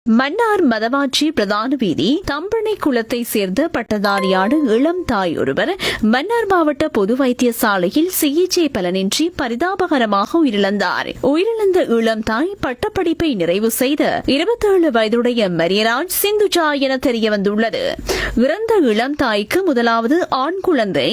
மன்னார் மதவாச்சி பிரதான வீதி தம்பனை குளத்தை சேர்ந்த பட்டதாரியான இளம் தாய் ஒருவர் மன்னார் மாவட்ட பொது வைத்தியசாலையில் சிகிச்சை பலனின்றி பரிதாபகரமாக உயிரிழந்தார். உயிரிழந்த இளம் தாய் பட்டப்படிப்பை நிறைவு செய்த 27 வயதுடைய மரியராஜ் சிந்துஜா என தெரியவந்துள்ளது. இறந்த இளம் தாய்க்கு முதலாவது ஆண் குழந்தை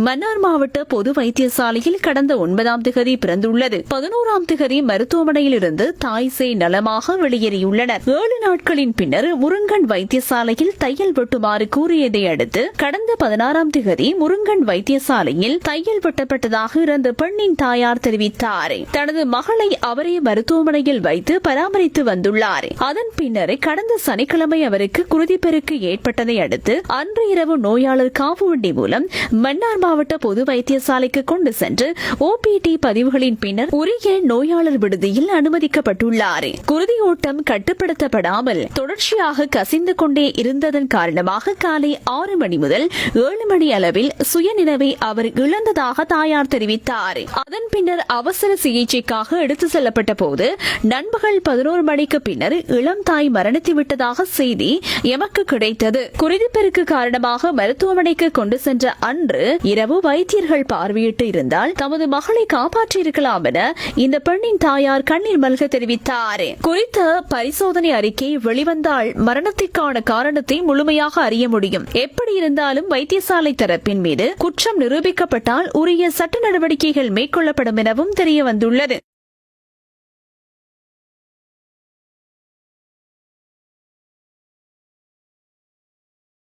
மன்னார் மாவட்ட பொது வைத்தியசாலையில் கடந்த 9ஆம் திகதி பிறந்துள்ளது. 11ஆம் திகதி மருத்துவமனையில் இருந்து தாய் சேய் நலமாக வெளியேறியுள்ளனர். 7 நாட்களின் பின்னர் முருங்கன் வைத்தியசாலையில் தையல் வெட்டுமாறு கூறியதை அடுத்து கடந்த 16ஆம் திகதி முருங்கன் வைத்தியசாலையில் தையல் வெட்டப்பட்டதாக இறந்த பெண்ணின் தாயார் தெரிவித்தார். தனது மகளை அவரே மருத்துவமனையில் வைத்து பராமரித்து வந்துள்ளார். அதன் பின்னர் கடந்த சனிக்கிழமை அவருக்கு குருதிப்பெருக்கு ஏற்பட்டதை அடுத்து அன்று இரவு நோயாளர் காவுவண்டி மூலம் மன்னார் மாவட்ட பொது வைத்தியசாலைக்கு கொண்டு சென்று ஓபிடி பதிவுகளின் பின்னர் உரிய நோயாளர் விடுதியில் அனுமதிக்கப்பட்டுள்ளார். குருதியோட்டம் கட்டுப்படுத்தப்படாமல் தொடர்ச்சியாக கசிந்து கொண்டே இருந்ததன் காரணமாக காலை 6 மணி முதல் 7 மணி அளவில் சுயநினைவை அவர் இழந்ததாக தாயார் தெரிவித்தார். அதன் பின்னர் அவசர சிகிச்சைக்காக எடுத்து செல்லப்பட்ட போது நண்பகல் 11 மணிக்கு பின்னர் இளம் தாய் மரணித்து விட்டதாக செய்தி எமக்கு கிடைத்தது. குருதிப்பெருக்கு காரணமாக மருத்துவமனைக்கு கொண்டு சென்ற அன்று இரவு வைத்தியர்கள் பார்வையிட்டு இருந்தால் தமது மகளை காப்பாற்றியிருக்கலாம் என இந்த பெண்ணின் தாயார் கண்ணீர் மல்க தெரிவித்தார். குறித்த பரிசோதனை அறிக்கை வெளிவந்தால் மரணத்திற்கான காரணத்தை முழுமையாக அறிய முடியும். எப்படி இருந்தாலும் வைத்தியசாலை தரப்பின் மீது குற்றம் நிரூபிக்கப்பட்டால் உரிய சட்ட நடவடிக்கைகள் மேற்கொள்ளப்படும் எனவும் தெரியவந்துள்ளது.